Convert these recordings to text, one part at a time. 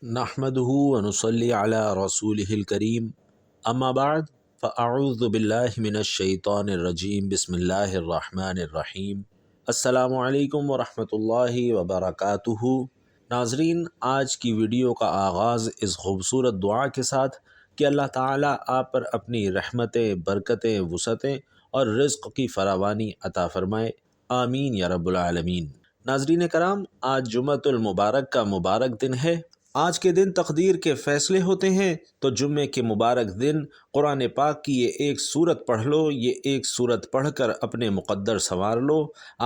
نحمده ونصلي على رسوله الكريم اما بعد فاعوذ باللہ من الشیطان الرجیم بسم اللہ الرحمن الرحیم السلام علیکم ورحمۃ اللہ وبرکاتہ۔ ناظرین، آج کی ویڈیو کا آغاز اس خوبصورت دعا کے ساتھ کہ اللہ تعالیٰ آپ پر اپنی رحمتیں، برکتیں، وسعتیں اور رزق کی فراوانی عطا فرمائے، آمین یا رب العالمین۔ ناظرین کرام، آج جمعۃ المبارک کا مبارک دن ہے۔ آج کے دن تقدیر کے فیصلے ہوتے ہیں، تو جمعے کے مبارک دن قرآن پاک کی یہ ایک سورت پڑھ لو، یہ ایک سورت پڑھ کر اپنے مقدر سنوار لو۔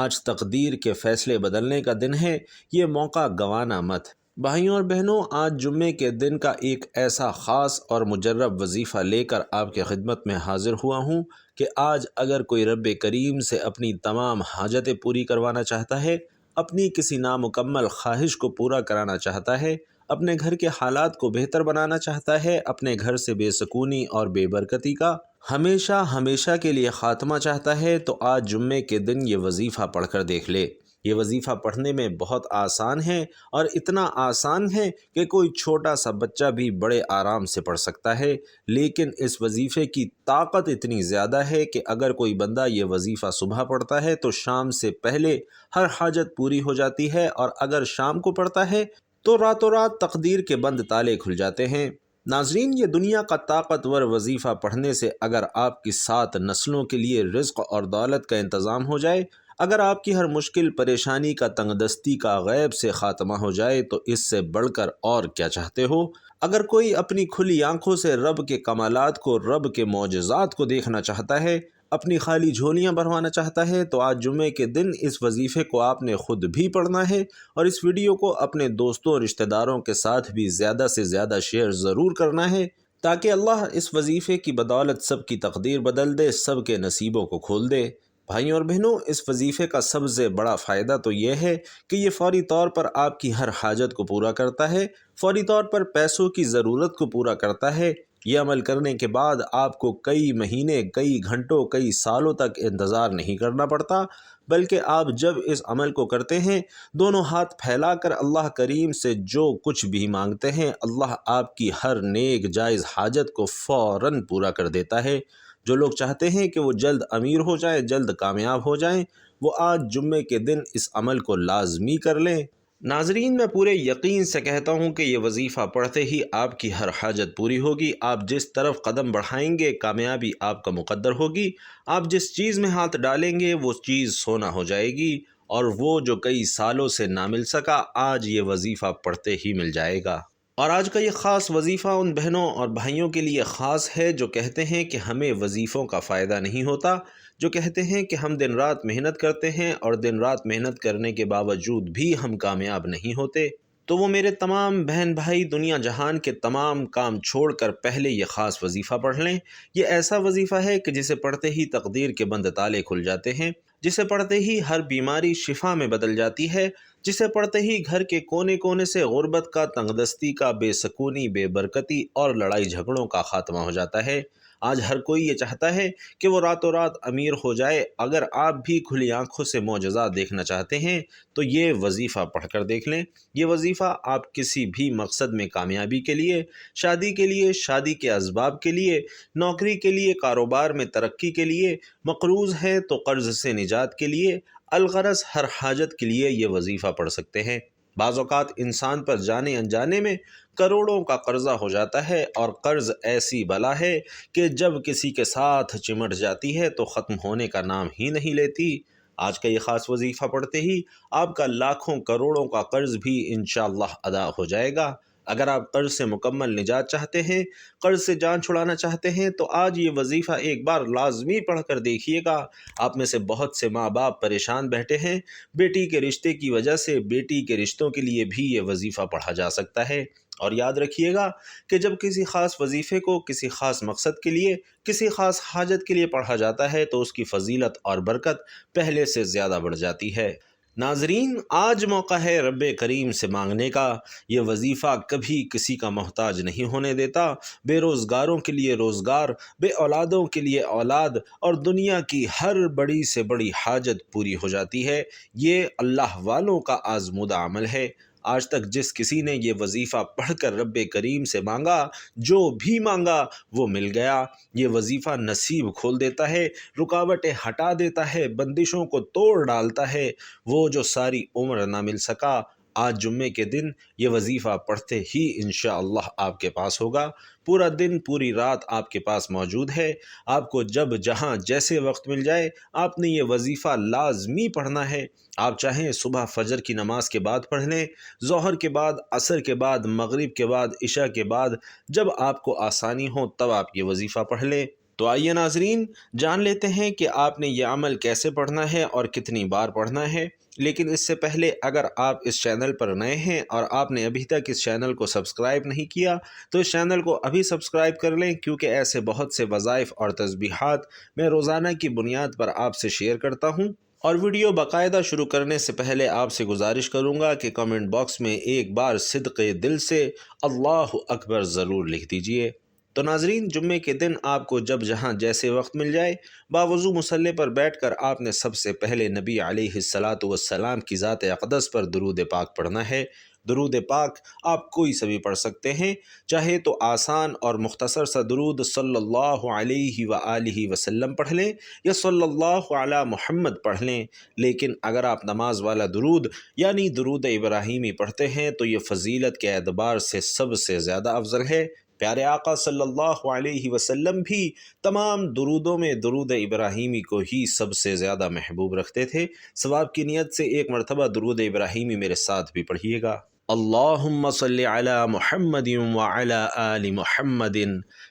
آج تقدیر کے فیصلے بدلنے کا دن ہے، یہ موقع گنوانا مت۔ بھائیوں اور بہنوں، آج جمعے کے دن کا ایک ایسا خاص اور مجرب وظیفہ لے کر آپ کی خدمت میں حاضر ہوا ہوں کہ آج اگر کوئی رب کریم سے اپنی تمام حاجتیں پوری کروانا چاہتا ہے، اپنی کسی نامکمل خواہش کو پورا کرانا چاہتا ہے، اپنے گھر کے حالات کو بہتر بنانا چاہتا ہے، اپنے گھر سے بے سکونی اور بے برکتی کا ہمیشہ کے لیے خاتمہ چاہتا ہے، تو آج جمعے کے دن یہ وظیفہ پڑھ کر دیکھ لے۔ یہ وظیفہ پڑھنے میں بہت آسان ہے، اور اتنا آسان ہے کہ کوئی چھوٹا سا بچہ بھی بڑے آرام سے پڑھ سکتا ہے، لیکن اس وظیفے کی طاقت اتنی زیادہ ہے کہ اگر کوئی بندہ یہ وظیفہ صبح پڑھتا ہے تو شام سے پہلے ہر حاجت پوری ہو جاتی ہے، اور اگر شام کو پڑھتا ہے تو راتوں رات تقدیر کے بند تالے کھل جاتے ہیں۔ ناظرین، یہ دنیا کا طاقتور وظیفہ پڑھنے سے اگر آپ کی 7 نسلوں کے لیے رزق اور دولت کا انتظام ہو جائے، اگر آپ کی ہر مشکل پریشانی کا تنگ دستی کا غیب سے خاتمہ ہو جائے، تو اس سے بڑھ کر اور کیا چاہتے ہو؟ اگر کوئی اپنی کھلی آنکھوں سے رب کے کمالات کو، رب کے معجزات کو دیکھنا چاہتا ہے، اپنی خالی جھولیاں بھروانا چاہتا ہے، تو آج جمعے کے دن اس وظیفے کو آپ نے خود بھی پڑھنا ہے، اور اس ویڈیو کو اپنے دوستوں اور رشتہ داروں کے ساتھ بھی زیادہ سے زیادہ شیئر ضرور کرنا ہے، تاکہ اللہ اس وظیفے کی بدولت سب کی تقدیر بدل دے، سب کے نصیبوں کو کھول دے۔ بھائیوں اور بہنوں، اس وظیفے کا سب سے بڑا فائدہ تو یہ ہے کہ یہ فوری طور پر آپ کی ہر حاجت کو پورا کرتا ہے، فوری طور پر پیسوں کی ضرورت کو پورا کرتا ہے۔ یہ عمل کرنے کے بعد آپ کو کئی مہینے، کئی گھنٹوں، کئی سالوں تک انتظار نہیں کرنا پڑتا، بلکہ آپ جب اس عمل کو کرتے ہیں، دونوں ہاتھ پھیلا کر اللہ کریم سے جو کچھ بھی مانگتے ہیں، اللہ آپ کی ہر نیک جائز حاجت کو فوراً پورا کر دیتا ہے۔ جو لوگ چاہتے ہیں کہ وہ جلد امیر ہو جائیں، جلد کامیاب ہو جائیں، وہ آج جمعے کے دن اس عمل کو لازمی کر لیں۔ ناظرین، میں پورے یقین سے کہتا ہوں کہ یہ وظیفہ پڑھتے ہی آپ کی ہر حاجت پوری ہوگی۔ آپ جس طرف قدم بڑھائیں گے، کامیابی آپ کا مقدر ہوگی۔ آپ جس چیز میں ہاتھ ڈالیں گے، وہ چیز سونا ہو جائے گی، اور وہ جو کئی سالوں سے نہ مل سکا، آج یہ وظیفہ پڑھتے ہی مل جائے گا۔ اور آج کا یہ خاص وظیفہ ان بہنوں اور بھائیوں کے لیے خاص ہے جو کہتے ہیں کہ ہمیں وظیفوں کا فائدہ نہیں ہوتا، جو کہتے ہیں کہ ہم دن رات محنت کرتے ہیں اور دن رات محنت کرنے کے باوجود بھی ہم کامیاب نہیں ہوتے۔ تو وہ میرے تمام بہن بھائی دنیا جہان کے تمام کام چھوڑ کر پہلے یہ خاص وظیفہ پڑھ لیں۔ یہ ایسا وظیفہ ہے کہ جسے پڑھتے ہی تقدیر کے بند تالے کھل جاتے ہیں، جسے پڑھتے ہی ہر بیماری شفا میں بدل جاتی ہے، جسے پڑھتے ہی گھر کے کونے کونے سے غربت کا، تنگ دستی کا، بے سکونی، بے برکتی اور لڑائی جھگڑوں کا خاتمہ ہو جاتا ہے۔ آج ہر کوئی یہ چاہتا ہے کہ وہ راتوں رات امیر ہو جائے۔ اگر آپ بھی کھلی آنکھوں سے معجزات دیکھنا چاہتے ہیں تو یہ وظیفہ پڑھ کر دیکھ لیں۔ یہ وظیفہ آپ کسی بھی مقصد میں کامیابی کے لیے، شادی کے لیے، شادی کے اسباب کے لیے، نوکری کے لیے، کاروبار میں ترقی کے لیے، مقروض ہے تو قرض سے نجات کے لیے، الغرض ہر حاجت کے لیے یہ وظیفہ پڑھ سکتے ہیں۔ بعض اوقات انسان پر جانے انجانے میں کروڑوں کا قرضہ ہو جاتا ہے، اور قرض ایسی بلا ہے کہ جب کسی کے ساتھ چمٹ جاتی ہے تو ختم ہونے کا نام ہی نہیں لیتی۔ آج کا یہ خاص وظیفہ پڑھتے ہی آپ کا لاکھوں کروڑوں کا قرض بھی انشاءاللہ ادا ہو جائے گا۔ اگر آپ قرض سے مکمل نجات چاہتے ہیں، قرض سے جان چھڑانا چاہتے ہیں، تو آج یہ وظیفہ ایک بار لازمی پڑھ کر دیکھیے گا۔ آپ میں سے بہت سے ماں باپ پریشان بیٹھے ہیں، بیٹی کے رشتے کی وجہ سے۔ بیٹی کے رشتوں کے لیے بھی یہ وظیفہ پڑھا جا سکتا ہے۔ اور یاد رکھیے گا کہ جب کسی خاص وظیفے کو کسی خاص مقصد کے لیے، کسی خاص حاجت کے لیے پڑھا جاتا ہے تو اس کی فضیلت اور برکت پہلے سے زیادہ بڑھ جاتی ہے۔ ناظرین، آج موقع ہے رب کریم سے مانگنے کا۔ یہ وظیفہ کبھی کسی کا محتاج نہیں ہونے دیتا۔ بے روزگاروں کے لیے روزگار، بے اولادوں کے لیے اولاد، اور دنیا کی ہر بڑی سے بڑی حاجت پوری ہو جاتی ہے۔ یہ اللہ والوں کا آزمودہ عمل ہے۔ آج تک جس کسی نے یہ وظیفہ پڑھ کر رب کریم سے مانگا، جو بھی مانگا وہ مل گیا۔ یہ وظیفہ نصیب کھول دیتا ہے، رکاوٹیں ہٹا دیتا ہے، بندشوں کو توڑ ڈالتا ہے۔ وہ جو ساری عمر نہ مل سکا، آج جمعے کے دن یہ وظیفہ پڑھتے ہی انشاءاللہ آپ کے پاس ہوگا۔ پورا دن پوری رات آپ کے پاس موجود ہے۔ آپ کو جب جہاں جیسے وقت مل جائے آپ نے یہ وظیفہ لازمی پڑھنا ہے۔ آپ چاہیں صبح فجر کی نماز کے بعد پڑھ لیں، ظہر کے بعد، عصر کے بعد، مغرب کے بعد، عشاء کے بعد، جب آپ کو آسانی ہو تب آپ یہ وظیفہ پڑھ لیں۔ تو آئیے ناظرین جان لیتے ہیں کہ آپ نے یہ عمل کیسے پڑھنا ہے اور کتنی بار پڑھنا ہے۔ لیکن اس سے پہلے اگر آپ اس چینل پر نئے ہیں اور آپ نے ابھی تک اس چینل کو سبسکرائب نہیں کیا تو اس چینل کو ابھی سبسکرائب کر لیں، کیونکہ ایسے بہت سے وظائف اور تسبیحات میں روزانہ کی بنیاد پر آپ سے شیئر کرتا ہوں۔ اور ویڈیو باقاعدہ شروع کرنے سے پہلے آپ سے گزارش کروں گا کہ کمنٹ باکس میں ایک بار صدق دل سے اللہ اکبر ضرور لکھ دیجئے۔ تو ناظرین جمعے کے دن آپ کو جب جہاں جیسے وقت مل جائے باوضو مصلی پر بیٹھ کر آپ نے سب سے پہلے نبی علیہ الصلاۃ والسلام کی ذات اقدس پر درود پاک پڑھنا ہے۔ درود پاک آپ کوئی سا بھی پڑھ سکتے ہیں، چاہے تو آسان اور مختصر سا درود صلی اللہ علیہ وآلہ وسلم پڑھ لیں یا صلی اللہ علی محمد پڑھ لیں، لیکن اگر آپ نماز والا درود یعنی درود ابراہیمی پڑھتے ہیں تو یہ فضیلت کے اعتبار سے سب سے زیادہ افضل ہے۔ پیارے آقا صلی اللہ علیہ وسلم بھی تمام درودوں میں درود ابراہیمی کو ہی سب سے زیادہ محبوب رکھتے تھے۔ ثواب کی نیت سے ایک مرتبہ درود ابراہیمی میرے ساتھ بھی پڑھیے گا۔ اللہم صلی علی محمد وعلی آل محمد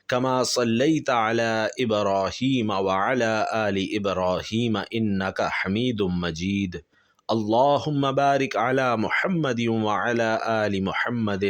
کما صلیت علی ابراہیم وعلی آل ابراہیم انک حمید مجید۔ اللہم بارک علی محمد وعلی آل محمد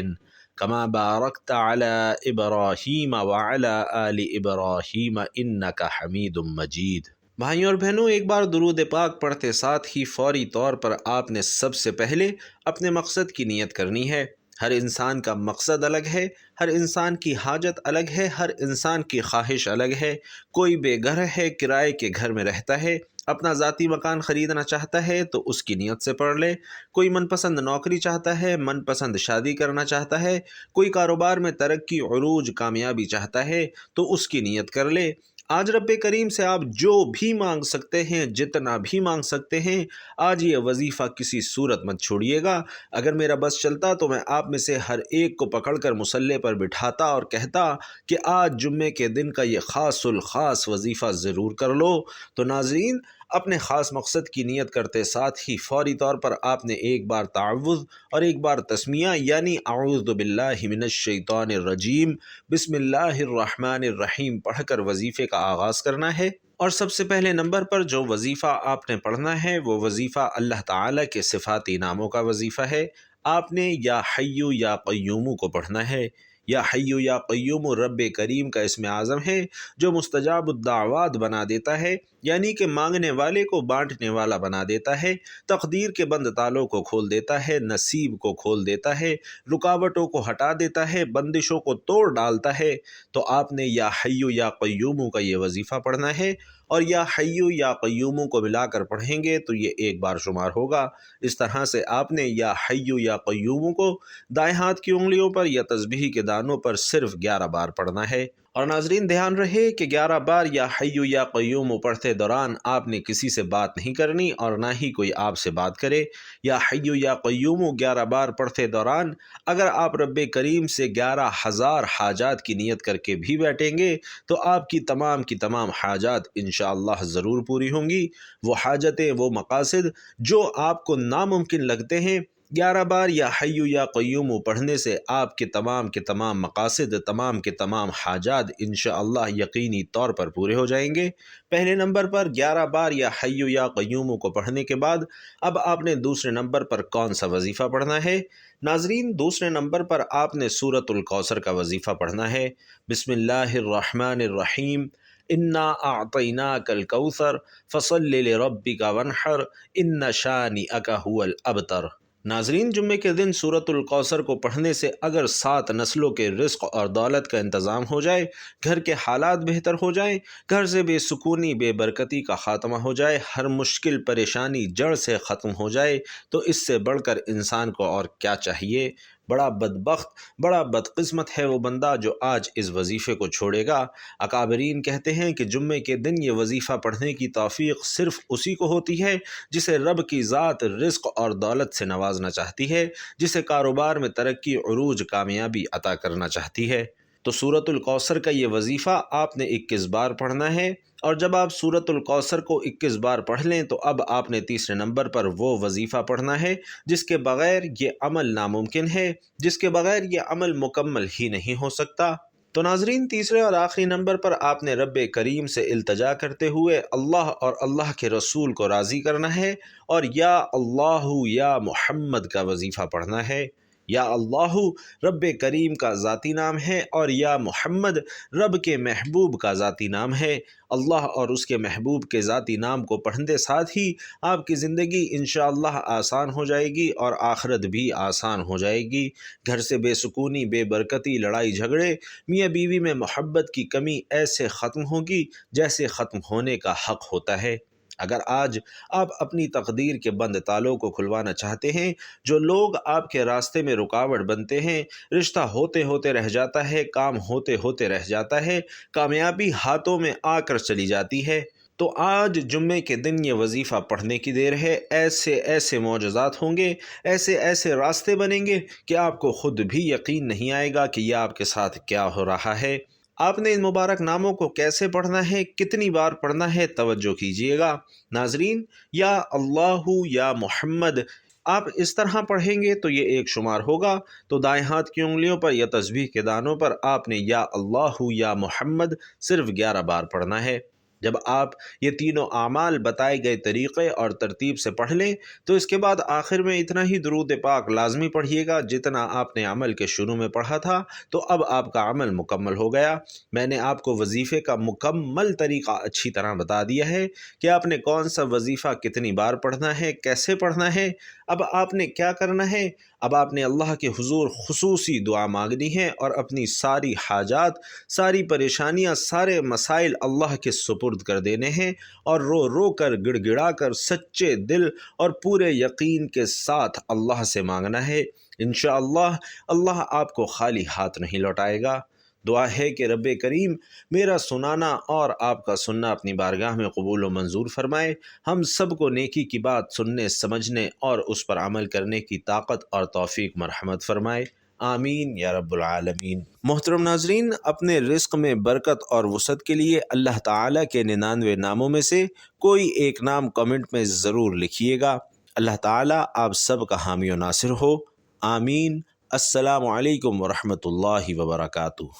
کما بارکت علی ابراہیم وعلی آل ابراہیم انک حمید مجید۔ بھائیوں اور بہنوں، ایک بار درود پاک پڑھتے ساتھ ہی فوری طور پر آپ نے سب سے پہلے اپنے مقصد کی نیت کرنی ہے۔ ہر انسان کا مقصد الگ ہے، ہر انسان کی حاجت الگ ہے، ہر انسان کی خواہش الگ ہے۔ کوئی بے گھر ہے، کرائے کے گھر میں رہتا ہے، اپنا ذاتی مکان خریدنا چاہتا ہے تو اس کی نیت سے پڑھ لے۔ کوئی من پسند نوکری چاہتا ہے، من پسند شادی کرنا چاہتا ہے، کوئی کاروبار میں ترقی، عروج، کامیابی چاہتا ہے تو اس کی نیت کر لے۔ آج رب کریم سے آپ جو بھی مانگ سکتے ہیں، جتنا بھی مانگ سکتے ہیں، آج یہ وظیفہ کسی صورت مت چھوڑیے گا۔ اگر میرا بس چلتا تو میں آپ میں سے ہر ایک کو پکڑ کر مصلی پر بٹھاتا اور کہتا کہ آج جمعے کے دن کا یہ خاص الخاص وظیفہ ضرور کر لو۔ تو ناظرین اپنے خاص مقصد کی نیت کرتے ساتھ ہی فوری طور پر آپ نے ایک بار تعوذ اور ایک بار تسمیہ یعنی اعوذ باللہ من الشیطان الرجیم بسم اللہ الرحمن الرحیم پڑھ کر وظیفے کا آغاز کرنا ہے۔ اور سب سے پہلے نمبر پر جو وظیفہ آپ نے پڑھنا ہے وہ وظیفہ اللہ تعالیٰ کے صفاتی ناموں کا وظیفہ ہے۔ آپ نے یا حیّ یا قیوم کو پڑھنا ہے۔ یا حیّ یا قیوم رب کریم کا اسم اعظم ہے جو مستجاب الدعوات بنا دیتا ہے، یعنی کہ مانگنے والے کو بانٹنے والا بنا دیتا ہے، تقدیر کے بند تالوں کو کھول دیتا ہے، نصیب کو کھول دیتا ہے، رکاوٹوں کو ہٹا دیتا ہے، بندشوں کو توڑ ڈالتا ہے۔ تو آپ نے یا حیّ یا قیوم کا یہ وظیفہ پڑھنا ہے، اور یا حیّ یا قیوم کو ملا کر پڑھیں گے تو یہ ایک بار شمار ہوگا۔ اس طرح سے آپ نے یا حیّ یا قیوم کو دائیں ہاتھ کی انگلیوں پر یا تسبیح کے دانوں پر صرف 11 بار پڑھنا ہے۔ اور ناظرین دھیان رہے کہ 11 بار یا حیّ یا قیوم پڑھتے دوران آپ نے کسی سے بات نہیں کرنی اور نہ ہی کوئی آپ سے بات کرے۔ یا حیّ یا قیوم 11 بار پڑھتے دوران اگر آپ رب کریم سے 11,000 حاجات کی نیت کر کے بھی بیٹھیں گے تو آپ کی تمام حاجات انشاءاللہ ضرور پوری ہوں گی۔ وہ حاجتیں، وہ مقاصد جو آپ کو ناممکن لگتے ہیں، 11 بار یا حیّ یا قیوم پڑھنے سے آپ کے تمام مقاصد، تمام حاجات انشاءاللہ یقینی طور پر پورے ہو جائیں گے۔ پہلے نمبر پر 11 بار یا حیّ یا قیوم کو پڑھنے کے بعد اب آپ نے دوسرے نمبر پر کون سا وظیفہ پڑھنا ہے؟ ناظرین دوسرے نمبر پر آپ نے سورۃ الکوثر کا وظیفہ پڑھنا ہے۔ بسم اللہ الرحمن الرحیم انا اعطیناک الکوثر فصل لربک وانحر ان شانئک هو الابتر۔ ناظرین، جمعے کے دن سورۃ الکوثر کو پڑھنے سے اگر 7 نسلوں کے رزق اور دولت کا انتظام ہو جائے، گھر کے حالات بہتر ہو جائیں، گھر سے بے سکونی بے برکتی کا خاتمہ ہو جائے، ہر مشکل پریشانی جڑ سے ختم ہو جائے، تو اس سے بڑھ کر انسان کو اور کیا چاہیے؟ بڑا بدبخت، بڑا بدقسمت ہے وہ بندہ جو آج اس وظیفے کو چھوڑے گا۔ اکابرین کہتے ہیں کہ جمعے کے دن یہ وظیفہ پڑھنے کی توفیق صرف اسی کو ہوتی ہے جسے رب کی ذات رزق اور دولت سے نوازنا چاہتی ہے، جسے کاروبار میں ترقی، عروج، کامیابی عطا کرنا چاہتی ہے۔ تو سورۃ الکوثر کا یہ وظیفہ آپ نے 21 بار پڑھنا ہے، اور جب آپ سورۃ الکوثر کو 21 بار پڑھ لیں تو اب آپ نے تیسرے نمبر پر وہ وظیفہ پڑھنا ہے جس کے بغیر یہ عمل ناممکن ہے، جس کے بغیر یہ عمل مکمل ہی نہیں ہو سکتا۔ تو ناظرین، تیسرے اور آخری نمبر پر آپ نے رب کریم سے التجا کرتے ہوئے اللہ اور اللہ کے رسول کو راضی کرنا ہے، اور یا اللہ یا محمد کا وظیفہ پڑھنا ہے۔ یا اللہ رب کریم کا ذاتی نام ہے، اور یا محمد رب کے محبوب کا ذاتی نام ہے۔ اللہ اور اس کے محبوب کے ذاتی نام کو پڑھنے ساتھ ہی آپ کی زندگی انشاءاللہ آسان ہو جائے گی، اور آخرت بھی آسان ہو جائے گی۔ گھر سے بے سکونی، بے برکتی، لڑائی جھگڑے، میاں بیوی میں محبت کی کمی ایسے ختم ہوگی جیسے ختم ہونے کا حق ہوتا ہے۔ اگر آج آپ اپنی تقدیر کے بند تالوں کو کھلوانا چاہتے ہیں، جو لوگ آپ کے راستے میں رکاوٹ بنتے ہیں، رشتہ ہوتے ہوتے رہ جاتا ہے، کام ہوتے ہوتے رہ جاتا ہے، کامیابی ہاتھوں میں آ کر چلی جاتی ہے، تو آج جمعے کے دن یہ وظیفہ پڑھنے کی دیر ہے۔ ایسے ایسے معجزات ہوں گے، ایسے ایسے راستے بنیں گے کہ آپ کو خود بھی یقین نہیں آئے گا کہ یہ آپ کے ساتھ کیا ہو رہا ہے۔ آپ نے ان مبارک ناموں کو کیسے پڑھنا ہے، کتنی بار پڑھنا ہے، توجہ کیجیے گا۔ ناظرین، یا اللہ یا محمد آپ اس طرح پڑھیں گے تو یہ ایک شمار ہوگا، تو دائیں ہاتھ کی انگلیوں پر یا تسبیح کے دانوں پر آپ نے یا اللہ یا محمد صرف 11 بار پڑھنا ہے۔ جب آپ یہ تینوں اعمال بتائے گئے طریقے اور ترتیب سے پڑھ لیں تو اس کے بعد آخر میں اتنا ہی درود پاک لازمی پڑھیے گا جتنا آپ نے عمل کے شروع میں پڑھا تھا، تو اب آپ کا عمل مکمل ہو گیا۔ میں نے آپ کو وظیفے کا مکمل طریقہ اچھی طرح بتا دیا ہے کہ آپ نے کون سا وظیفہ کتنی بار پڑھنا ہے، کیسے پڑھنا ہے۔ اب آپ نے کیا کرنا ہے؟ اب آپ نے اللہ کے حضور خصوصی دعا مانگنی ہے، اور اپنی ساری حاجات، ساری پریشانیاں، سارے مسائل اللہ کے سپرد کر دینے ہیں، اور رو رو کر، گڑ گڑا کر، سچے دل اور پورے یقین کے ساتھ اللہ سے مانگنا ہے۔ انشاءاللہ اللہ آپ کو خالی ہاتھ نہیں لوٹائے گا۔ دعا ہے کہ رب کریم میرا سنانا اور آپ کا سننا اپنی بارگاہ میں قبول و منظور فرمائے، ہم سب کو نیکی کی بات سننے، سمجھنے اور اس پر عمل کرنے کی طاقت اور توفیق مرحمت فرمائے، آمین یا رب العالمین۔ محترم ناظرین، اپنے رزق میں برکت اور وسعت کے لیے اللہ تعالیٰ کے 99 ناموں میں سے کوئی ایک نام کمنٹ میں ضرور لکھیے گا۔ اللہ تعالیٰ آپ سب کا حامی و ناصر ہو، آمین۔ السلام علیکم ورحمۃ اللہ وبرکاتہ۔